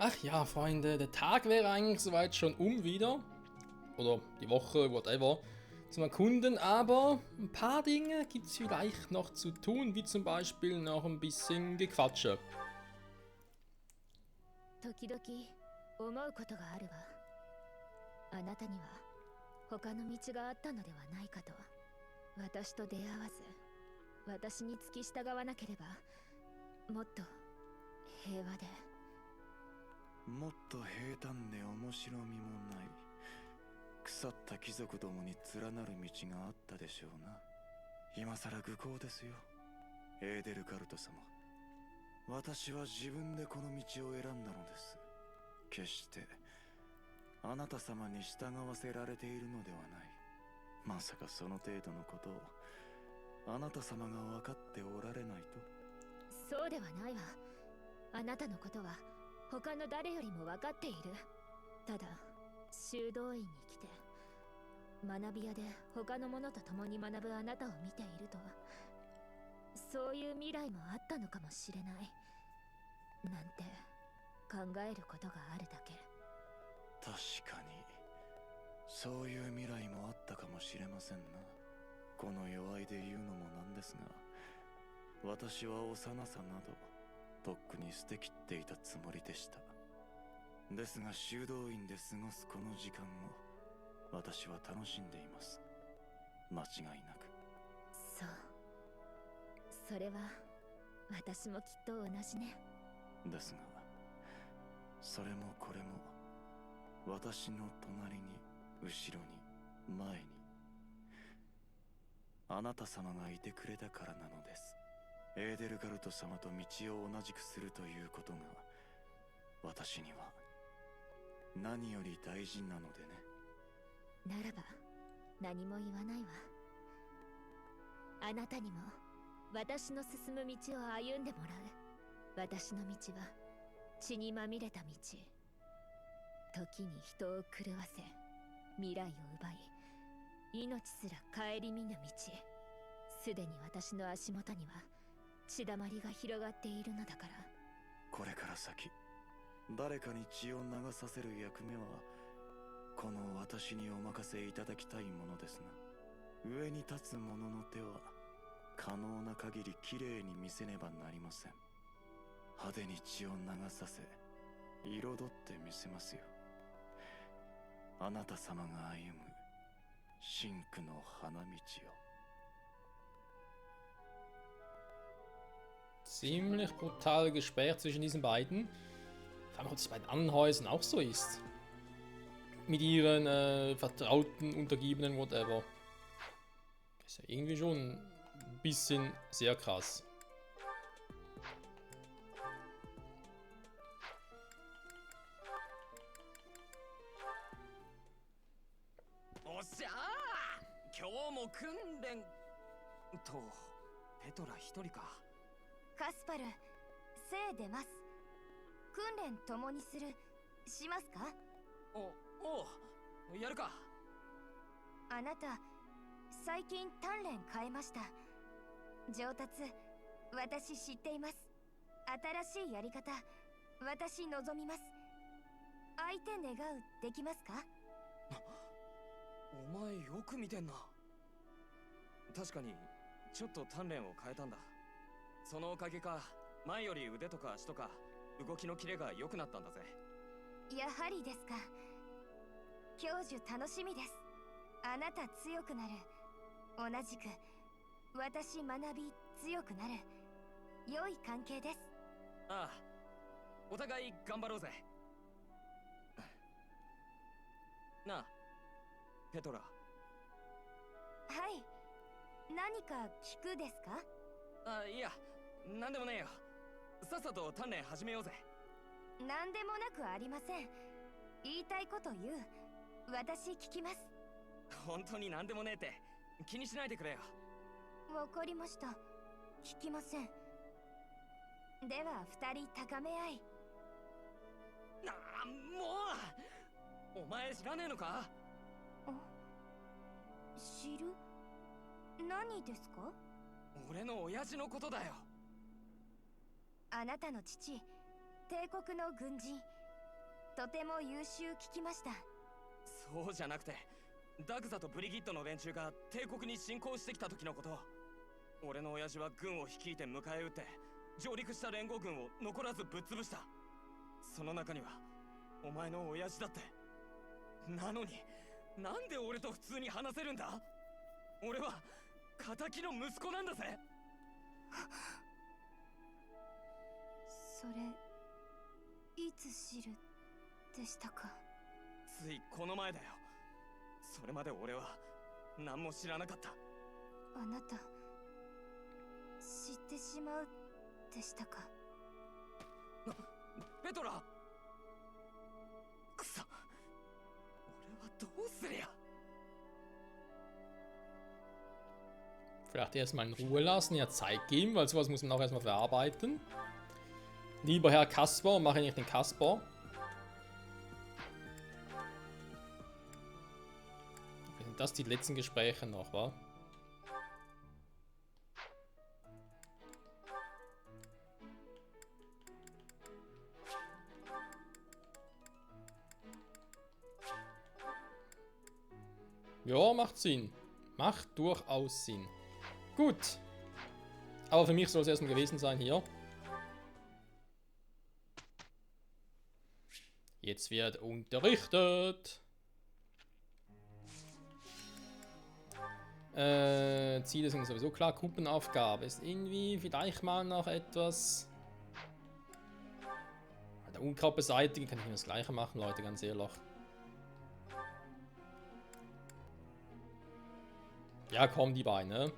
Ach ja, Freunde, der Tag wäre eigentlich soweit schon wieder. Oder die Woche, whatever, zum Erkunden. Aber ein paar Dinge gibt es vielleicht noch zu tun, wie zum Beispiel noch ein bisschen Gequatsche. 時々思うことがあるわ。あなたには他の道があったのではないかと。私と出会わず、私に付き従わなければ、もっと平和で。もっと平坦で面白みもない腐った貴族どもに連なる道があったでしょうな。今さら愚行ですよ、エーデルガルト様。私は自分でこの道を選んだのです。決してあなた様に従わせられているのではない。まさかその程度のことをあなた様が分かっておられないと。そうではないわ。あなたのことは他の誰よりも分かっている。ただ修道院に来て学び屋で他の者と共に学ぶあなたを見ていると、そういう未来もあったのかもしれないなんて考えることがあるだけ。確かにそういう未来もあったかもしれませんな。この弱いで言うのもなんですが、私は幼さなどとっくに捨てきっていたつもりでした。ですが修道院で過ごすこの時間を私は楽しんでいます。間違いなく。そう、それは私もきっと同じね。ですがそれもこれも私の隣に後ろに前にあなた様がいてくれたからなのです。エーデルガルト様と道を同じくするということが私には何より大事なのでね。ならば何も言わないわ。あなたにも私の進む道を歩んでもらう。私の道は血にまみれた道。時に人を狂わせ未来を奪い命すら顧みぬ道。すでに私の足元には血だまりが広がっているのだから。これから先誰かに血を流させる役目はこの私にお任せいただきたいものですが、上に立つ者の手は可能な限りきれいに見せねばなりません。派手に血を流させ彩ってみせますよ。あなた様が歩む真紅の花道を。Ziemlich brutale Gespräch zwischen diesen beiden. Vor allem, ob es bei den anderen Häusern auch so ist. Mit ihren Vertrauten, Untergebenen, whatever. Ist ja irgendwie schon ein bisschen sehr krass. おっしゃー、今日も訓練と。ペトラ一人か。カスパル、精出ます。訓練共にしますか？おうやるか。あなた最近鍛錬変えました。上達私知っています。新しいやり方私望みます。相手願うできますか？お前よく見てんな。確かにちょっと鍛錬を変えたんだ。そのおかげか前より腕とか足とか動きのキレが良くなったんだぜ。やはりですか。教授楽しみです。あなた強くなる。同じく私学び強くなる。良い関係です。ああ、お互い頑張ろうぜ。なあペトラ。はい、何か聞くですか？あ、いや、なんでもねえよ。さっさと鍛錬始めようぜ。なんでもなくありません。言いたいこと言う。私聞きます。本当になんでもねえって気にしないでくれよ。わかりました。聞きません。では二人高め合い。ああ、もうお前知らねえのか？知る？何ですか？俺の親父のことだよ。あなたの父、帝国の軍人とても優秀聞きました。そうじゃなくて、ダグザとブリギッドの連中が帝国に侵攻してきた時のこと。俺の親父は軍を率いて迎え撃って上陸した連合軍を残らずぶっ潰した。その中にはお前の親父だって。なのになんで俺と普通に話せるんだ。俺は仇の息子なんだぜ。それいつ知るでしたか。ついこの前だよ。それまで俺は何も知らなかった。あなた知ってしまうでしたか。ペトラ。くそ、俺はどうすりゃ。 Vielleicht erstmal in Ruhe lassen, ja Zeit geben, weil sowas muss man auch erstmal verarbeiten. Lieber Herr Kaspar, mache ich nicht den Kaspar. Okay, sind das die letzten Gespräche noch, wa? Ja, macht Sinn. Macht durchaus Sinn. Gut. Aber für mich soll es erstmal gewesen sein hier. Jetzt wird unterrichtet. Ziele sind sowieso klar. Gruppenaufgabe ist irgendwie vielleicht mal noch etwas. Der Unkraut beseitigen kann ich mir das gleiche machen, Leute, ganz ehrlich. Ja, komm, die beiden, ne?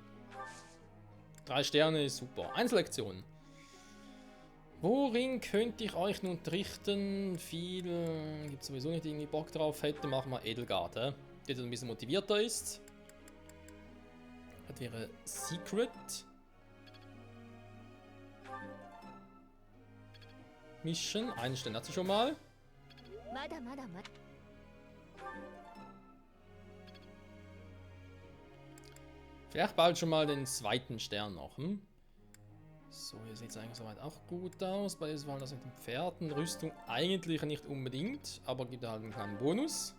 3 Sterne ist super. Einzellektion. Worin könnte ich euch nun unterrichten? Viel gibt sowieso nicht irgendwie Bock drauf hätte. Machen wir Edelgard, der ein bisschen motivierter ist. Das wäre Secret. Mission. Einen Stern hat sie schon mal. Vielleicht bald schon mal den 2. Stern noch. Hm? So, hier sieht es eigentlich soweit auch gut aus. Bei diesem Fall das mit den Pferden. Rüstung eigentlich nicht unbedingt, aber gibt halt einen kleinen Bonus.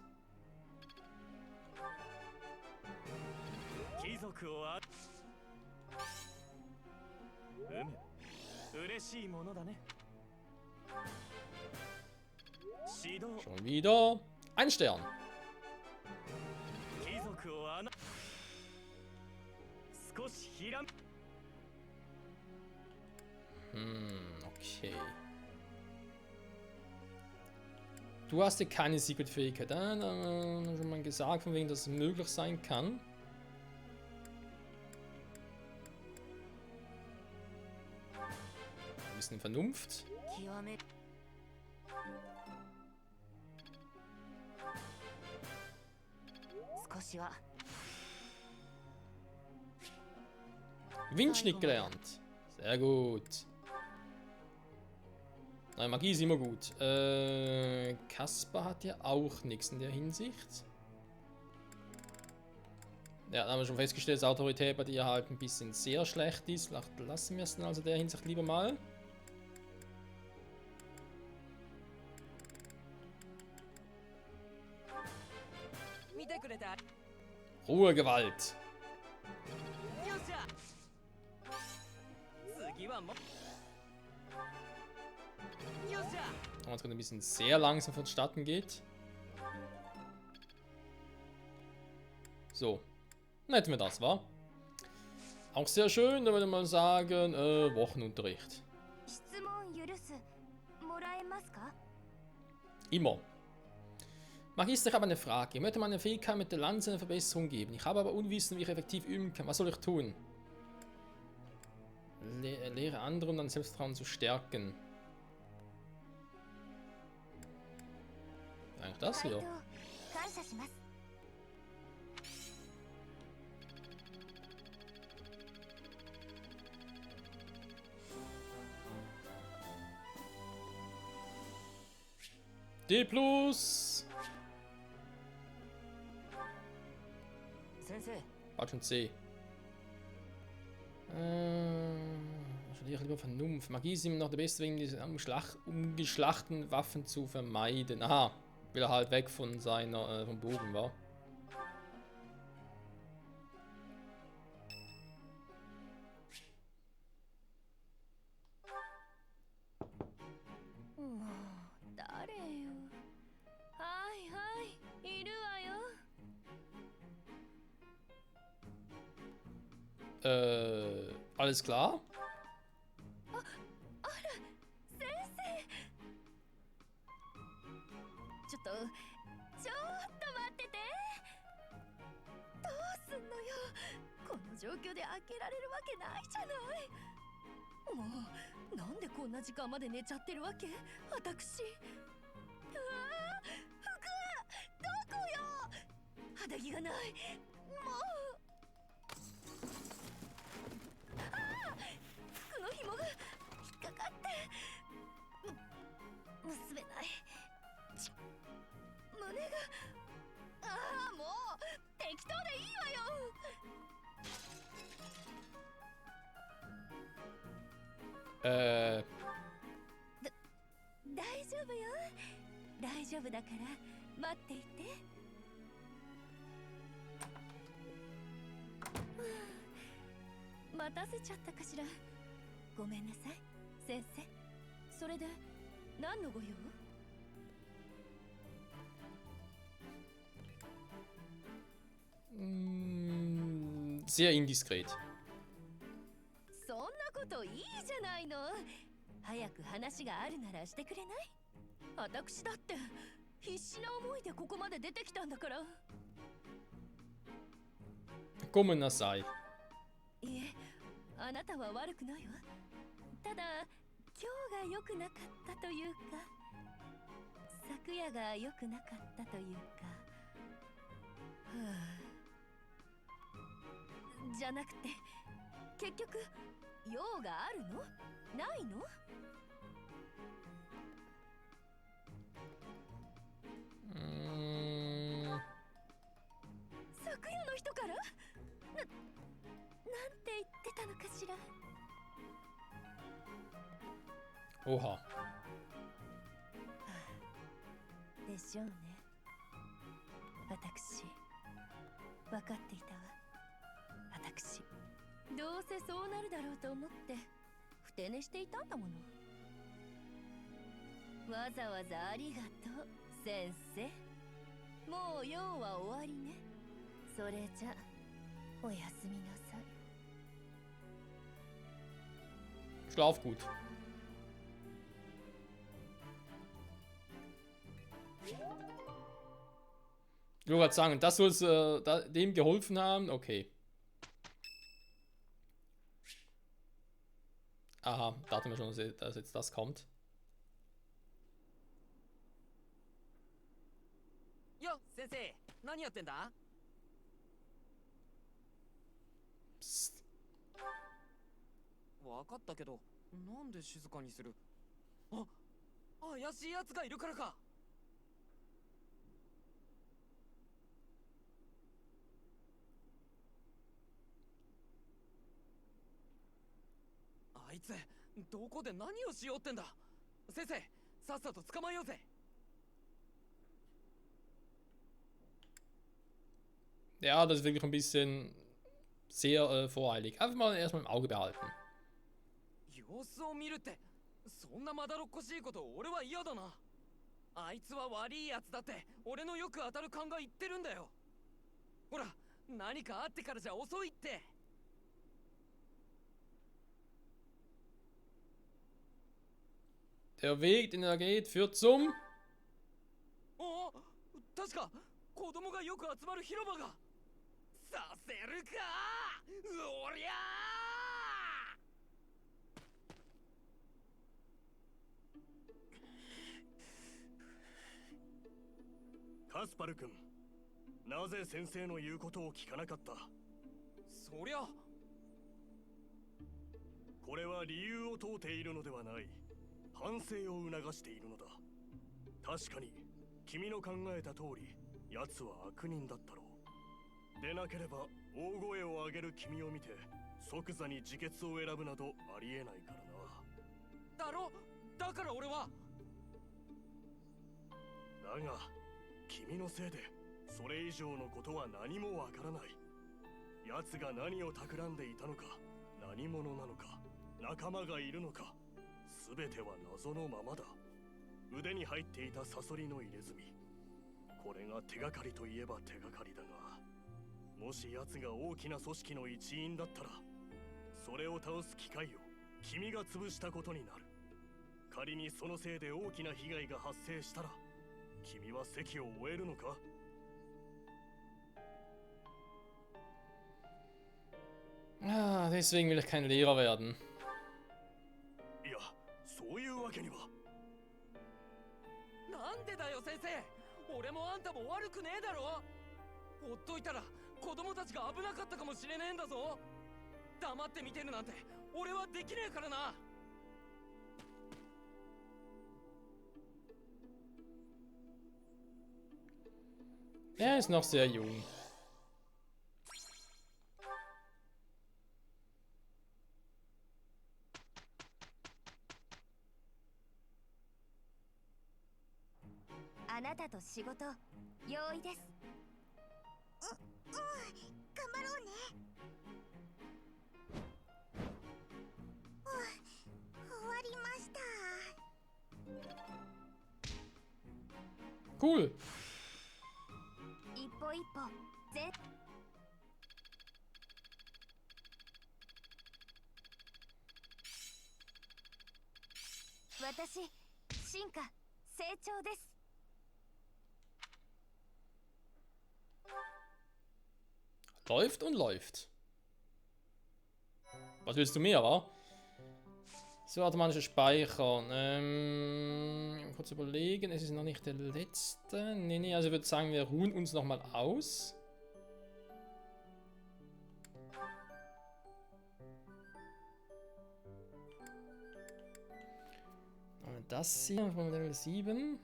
Schon wieder. 1 Stern. Okay. Du hast ja keine Secret-Fähigkeit. Da schon mal gesagt, von wegen, dass es möglich sein kann. Ein bisschen Vernunft. Windschnitt gelernt. Sehr gut. Nein, Magie ist immer gut. Kaspar hat ja auch nichts in der Hinsicht. Ja, da haben wir schon festgestellt, dass Autorität bei dir halt ein bisschen sehr schlecht ist. Vielleicht lassen wir es dann also der Hinsicht lieber mal. Ruhe, Gewalt. Wenn es gerade ein bisschen sehr langsam vonstatten geht. So. Dann hätten wir das, wa? Auch sehr schön, da würde man sagen, Wochenunterricht. Immer. Magister, ich habe eine Frage. Ich möchte meine Fähigkeit mit der Lanze eine Verbesserung geben. Ich habe aber Unwissen, wie ich effektiv üben kann. Was soll ich tun? Lehre andere, um dann Selbstvertrauen zu stärken. Eigentlich das hier. D+. War schon C. verliere lieber Vernunft. Magie ist immer noch der beste Weg, diese umgeschlachten Waffen zu vermeiden. Aha, will er halt weg von seiner, vom Bogen, war. Alles klar? Sehr indiskret. そんなこといいじゃないの。早く話があるならしてくれない？私だって必死な思いでここまで出てきたんだから。ごめんなさい。いえ、あなたは悪くないわ。ただ今日が良くなかったというか、昨夜が良くなかったというか。じゃなくて、結局用があるの？ないの？昨夜の人から？なんて言ってたのかしら。おは。でしょうね。私、分かっていたわ。私、どうせそうなるだろうと思ってふて寝していたんだもの。わざわざありがとう、先生。もう用は終わりね。それじゃおやすみなさい。 Schlaf gut. Ich wollte gerade sagen, das soll es dem geholfen haben. Okay. Aha, dachten wir schon, dass jetzt das kommt. Jo, Sensei, was machst du da? Psst. 分かったけど、なんで静かにする？あ、怪しいやつがいるからか。あいつ、どこで何をしようってんだ？先生、さっさと捕まえようぜ。Ja, das ist wirklich ein bisschen sehr voreilig. Einfach mal erstmal im Auge behalten. 様子を見るって、そんなまだろっこしいこと俺は嫌だな。あいつは悪いやつだって俺のよく当たる勘が言ってるんだよ。ほら、何かあってからじゃ遅いって。Der Weg, den er geht, führt zum... お、確か子供がよく集まる広場が。させるか、おりゃー。カスパル君、なぜ先生の言うことを聞かなかった？そりゃ、これは理由を問うているのではない。反省を促しているのだ。確かに君の考えた通り、奴は悪人だったろう。でなければ大声を上げる君を見て即座に自決を選ぶなどありえないからな。だろ、だから俺は。だが君のせいでそれ以上のことは何もわからない。奴が何を企んでいたのか、何者なのか、仲間がいるのか、全ては謎のままだ。腕に入っていたサソリの入れ墨、これが手がかりといえば手がかりだが、もし奴が大きな組織の一員だったら、それを倒す機会を君が潰したことになる。仮にそのせいで大きな被害が発生したら、君は席を終えるのか？ Ah, deswegen will ich kein Lehrer werden. いや、そういうわけには。なんでだよ先生、俺もあんたも悪くねえだろ。ほっといたら子供たちが危なかったかもしれねえんだぞ。黙って見てるなんて俺はできねえからな。Er ist noch sehr jung. A なたと仕事用意です。頑張ろうね。終わりました。Cool. 一歩一歩ぜ。私、進化、成長です。Läuft und läuft. Was willst du mehr, wa? So, automatischer Speicher. Kurz überlegen, es ist noch nicht der letzte. Nee, also ich würde sagen, wir ruhen uns nochmal aus. Das hier von Level 7.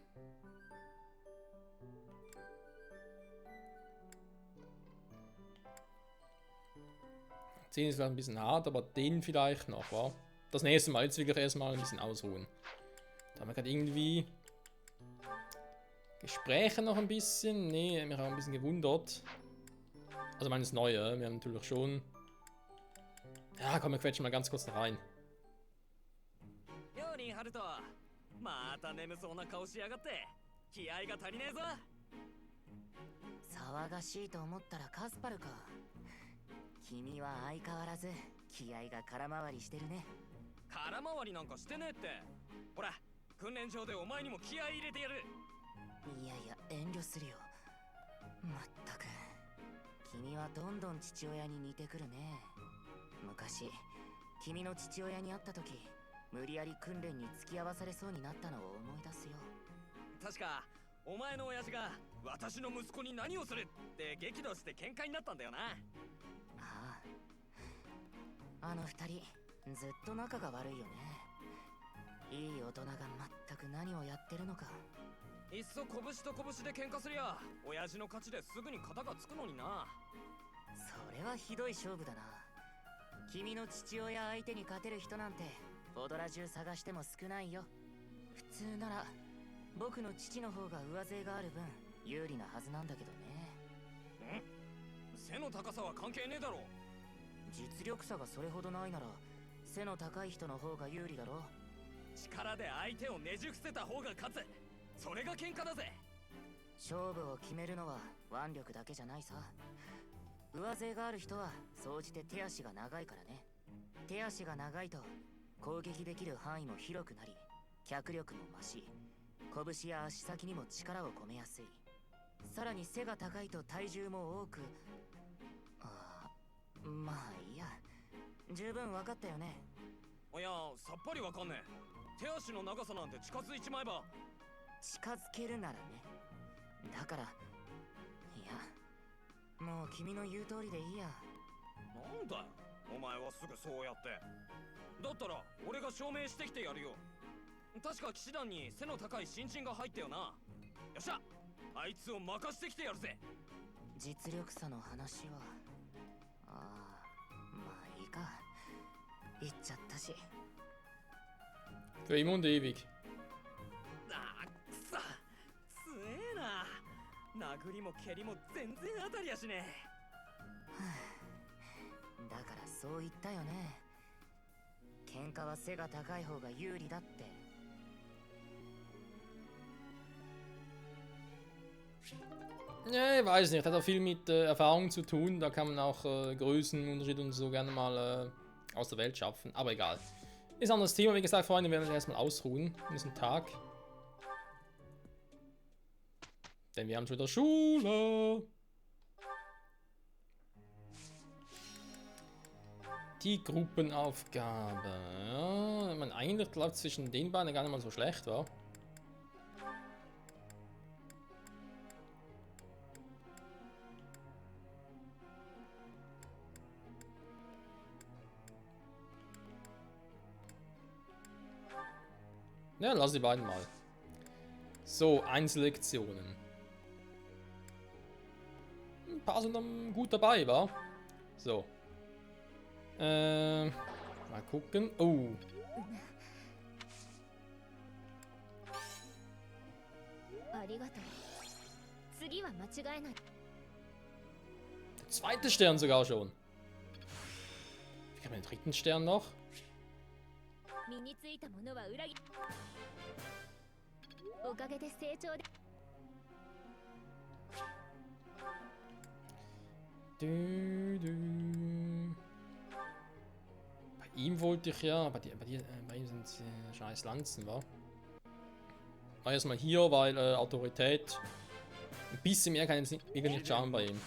Den ist vielleicht ein bisschen hart, aber den vielleicht noch, wa? Das nächste Mal, jetzt will ich erstmal ein bisschen ausruhen. Da haben wir gerade irgendwie Gespräche noch ein bisschen. Nee, mich auch ein bisschen gewundert. Also meines Neue, wir haben natürlich schon. Ja, komm, wir quetschen mal ganz kurz da rein. よりハルト、また眠そうな顔しやがって気合が足りねえぞ。騒がしいと思ったらカスパルか。君は相変わらず気合が空回りしてるね。空回りなんかしてねえって。ほら、訓練場でお前にも気合い入れてやる。いやいや、遠慮するよ。まったく君はどんどん父親に似てくるね。昔君の父親に会った時、無理やり訓練に付き合わされそうになったのを思い出すよ。確かお前の親父が私の息子に何をするって激怒して喧嘩になったんだよな。ああ、あの二人ずっと仲が悪いよね。いい大人が全く何をやってるのか。いっそ拳と拳で喧嘩すりゃ親父の勝ちですぐに肩がつくのにな。それはひどい勝負だな。君の父親相手に勝てる人なんてオドラ中探しても少ないよ。普通なら僕の父の方が上背がある分有利なはずなんだけどね。ん？背の高さは関係ねえだろ。実力差がそれほどないなら背の高い人の方が有利だろ。力で相手をねじ伏せた方が勝つ。それが喧嘩だぜ。勝負を決めるのは腕力だけじゃないさ。上背がある人は総じて手足が長いからね。手足が長いと攻撃できる範囲も広くなり、脚力も増し、拳や足先にも力を込めやすい。さらに背が高いと体重も多く。まあいいや、十分分かったよね。いや、さっぱりわかんねえ。手足の長さなんて近づいちまえば。近づけるならね。だから、いや、もう君の言う通りでいいや。なんだよ、お前はすぐそうやって。だったら俺が証明してきてやるよ。確か騎士団に背の高い新人が入ったよな。よっしゃ、あいつを任してきてやるぜ。実力差の話は、まあいいか言っちゃったし。 Für immer und ewig. あーくそ、強えな。殴りも蹴りも全然当たりやしねだからそう言ったよね。喧嘩は背が高い方が有利だって。 Ja, ich weiß nicht, hat auch viel mit Erfahrung zu tun. Da kann man auch Größenunterschiede und so gerne mal aus der Welt schaffen. Aber egal. Ist ein anderes Thema. Wie gesagt, Freunde, wir werden uns erstmal ausruhen an diesem Tag. Denn wir haben schon wieder Schule. Die Gruppenaufgabe. Ja, man eigentlich läuft zwischen den beiden gar nicht mal so schlecht, wa? Ja, lass die beiden mal. So, Einzellektionen. Ein paar sind dann gut dabei, wa? So. Mal gucken. Oh. Der zweite Stern sogar schon. Ich habe den dritten Stern noch. Bei ihm wollte ich ja, bei ihm sind scheiß Lanzen, wa? War erstmal hier, weil Autorität. Ein bisschen mehr kann ich jetzt nicht schauen bei ihm.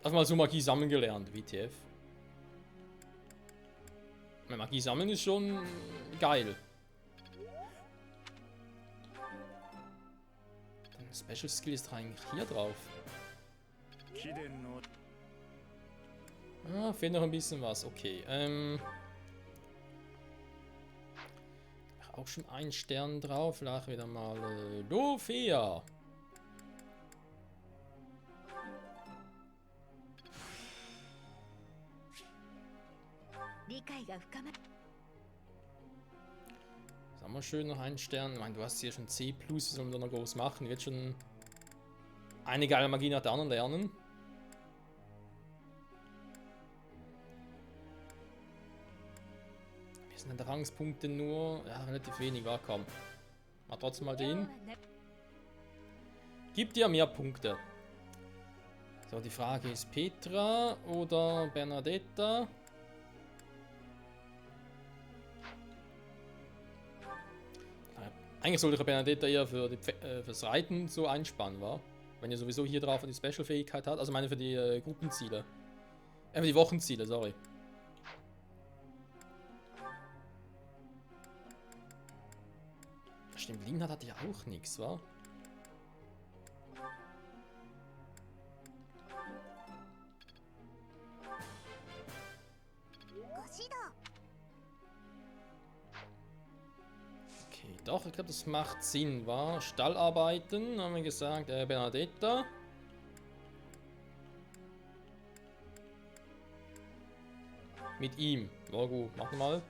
Hast mal so Magie sammeln gelernt, WTF. Magie sammeln ist schon geil. Dann Special Skill ist eigentlich hier drauf. Ah, fehlt noch ein bisschen was. Okay. Auch schon ein Stern drauf. Vielleicht wieder mal Lofea. Sagen wir schön noch einen Stern. Ich meine, du hast hier schon C+, was soll man da noch groß machen? Ich werde schon eine geile Magie nach der anderen lernen. Wir sind an der Rangspunkte nur ja, relativ wenig, war komm. Mach trotzdem mal den. Gibt dir mehr Punkte. So, die Frage ist Petra oder Bernadetta? Eigentlich sollte ich Bernadetta eher für fürs Reiten so einspannen, war? Wenn ihr sowieso hier drauf die Special-Fähigkeit hat. Also meine für die Gruppenziele. Für die Wochenziele, sorry. Stimmt, Linhard hatte ja auch nichts, wa? Okay, doch, ich glaube, das macht Sinn, wa? Stallarbeiten, haben wir gesagt, Bernadetta. Mit ihm. War gut, mach mal.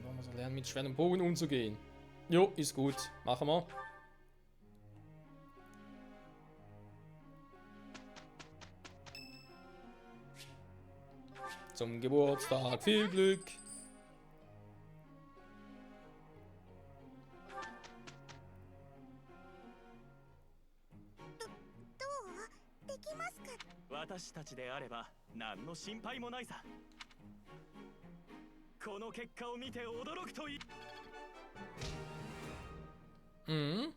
Wollen wir so lernen, mit Schwert und Bogen umzugehen? Jo, ist gut. Machen wir. Zum Geburtstag viel Glück. Mhm.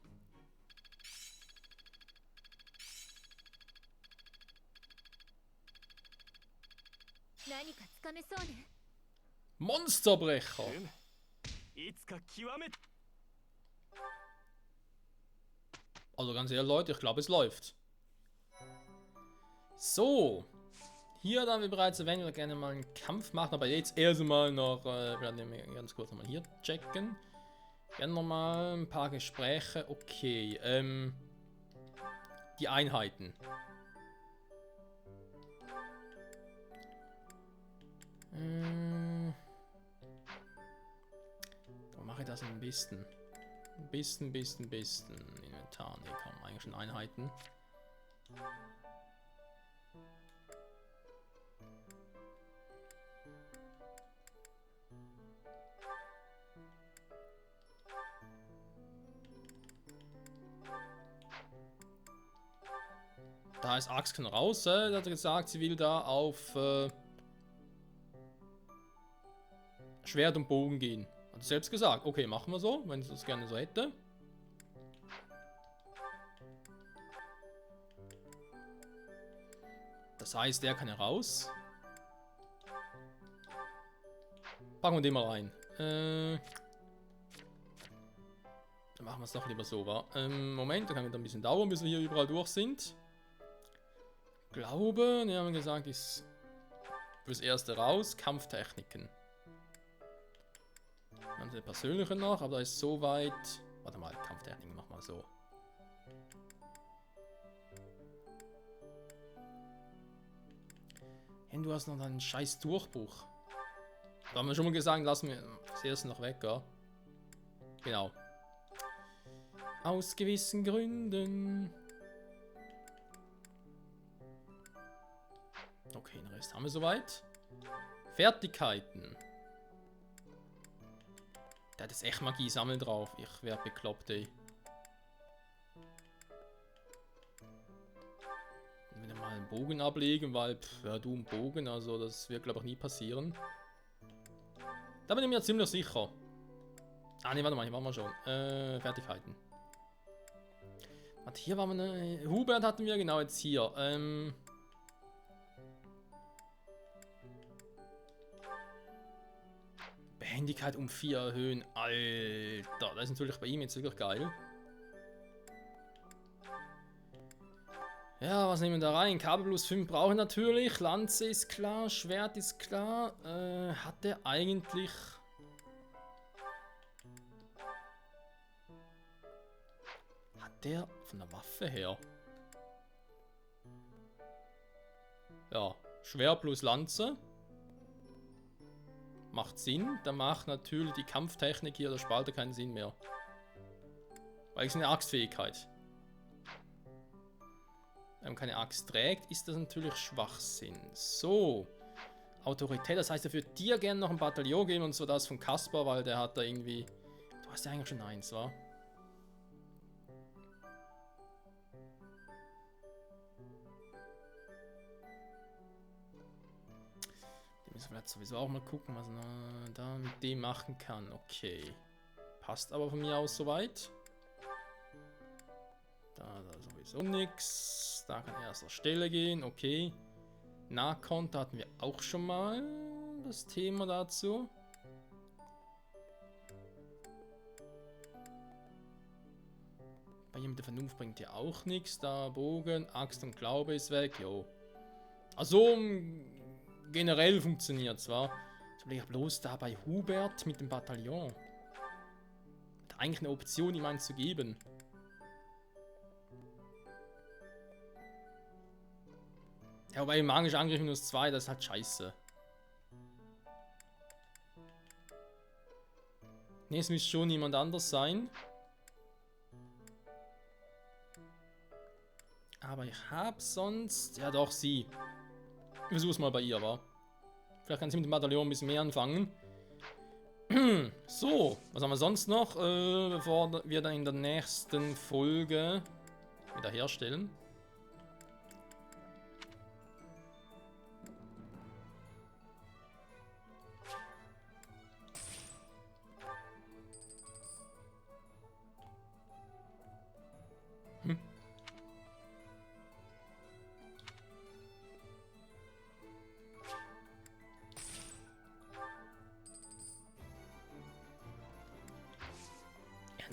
Monsterbrecher. Also ganz ehrlich, Leute, ich glaube, es läuft. So. Hier, da wir bereits erwähnt, wir gerne mal einen Kampf machen, aber jetzt erstmal noch, werden wir ganz kurz nochmal hier checken. Gerne nochmal ein paar Gespräche. Okay, die Einheiten. Da mache ich das ein bisschen. Ein bisschen. Inventar, ne, komm, eigentlich schon Einheiten. Da ist Axken raus, da hat er gesagt, sie will da auf Schwert und Bogen gehen. Hat sie selbst gesagt, okay, machen wir so, wenn sie das gerne so hätte. Das heißt, der kann heraus. Packen wir den mal rein. Dann machen wir es doch lieber so, wa? Moment, da kann wieder ein bisschen dauern, bis wir hier überall durch sind. Glaube, ne, haben wir gesagt, ist fürs Erste raus. Kampftechniken. Dann der persönliche noch, aber da ist soweit. Warte mal, Kampftechniken, mach mal so. Hey, du hast noch einen scheiß Durchbruch. Da haben wir schon mal gesagt, lassen wir das Erste noch weg, ja? Genau. Aus gewissen Gründen. Okay, den Rest haben wir soweit. Fertigkeiten. Der hat jetzt echt Magie sammeln drauf. Ich werde bekloppt, ey. Wieder mal einen Bogen ablegen, weil, ja, du einen Bogen, also das wird, glaube ich, nie passieren. Da bin ich mir ziemlich sicher. Ah, ne, warte mal, hier waren wir schon. Fertigkeiten. Warte, hier waren wir, ne, Hubert hatten wir, genau, jetzt hier. Behendigkeit um 4 erhöhen. Alter, das ist natürlich bei ihm jetzt wirklich geil. Ja, was nehmen wir da rein? Kabel plus 5 brauchen wir natürlich. Lanze ist klar, Schwert ist klar. Hat der eigentlich... Hat der von der Waffe her? Ja, Schwert plus Lanze. Macht Sinn. Da macht natürlich die Kampftechnik hier, der Spalter, keinen Sinn mehr. Weil es eine Axtfähigkeit. Wenn man keine Axt trägt, ist das natürlich Schwachsinn. So. Autorität, das heißt, er würde dir gerne noch ein Bataillon geben und so das von Kaspar, weil der hat da irgendwie... Du hast ja eigentlich schon eins, wa? Den müssen wir jetzt sowieso auch mal gucken, was man da mit dem machen kann. Okay. Passt aber von mir aus soweit. Da sowieso nichts. Da kann er erst auf Stelle gehen. Okay. Nahkonter hatten wir auch schon mal das Thema dazu. Bei ihm der Vernunft bringt ja auch nichts. Da Bogen, Axt und Glaube ist weg. Jo. Also generell funktioniert zwar. Ich überlege bloß da bei Hubert mit dem Bataillon. Hat eigentlich eine Option, ihm eins zu geben. Ja, wobei magischer Angriff minus 2, das ist halt scheiße. Ne, es müsste schon jemand anders sein. Aber ich habe sonst... Ja doch, sie. Ich versuch's mal bei ihr, wa? Vielleicht kann sie mit dem Bataillon ein bisschen mehr anfangen. So, was haben wir sonst noch, bevor wir dann in der nächsten Folge wieder herstellen?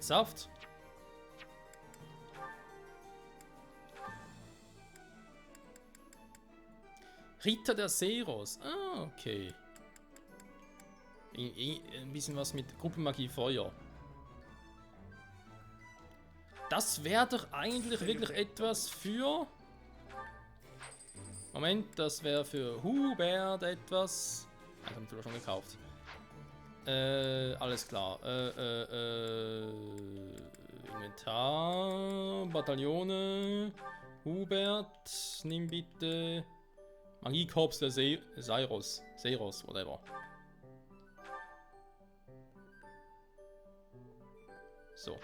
Ernsthaft? Ritter der Seros. Ah, okay. Ein bisschen was mit Gruppenmagie Feuer. Das wäre doch eigentlich wirklich etwas für... Moment, das wäre für Hubert etwas. Das haben wir schon gekauft. Alles klar. Inventar, Bataillone. Hubert, nimm bitte Magiekorps der Seros, whatever. So.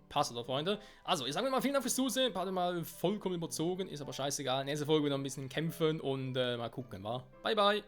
Passt, oder Freunde? Also, ich sage mal vielen Dank fürs Zusehen. Hat mal vollkommen überzogen, ist aber scheißegal. Nächste Folge wieder ein bisschen kämpfen und mal gucken, wa? Bye, bye.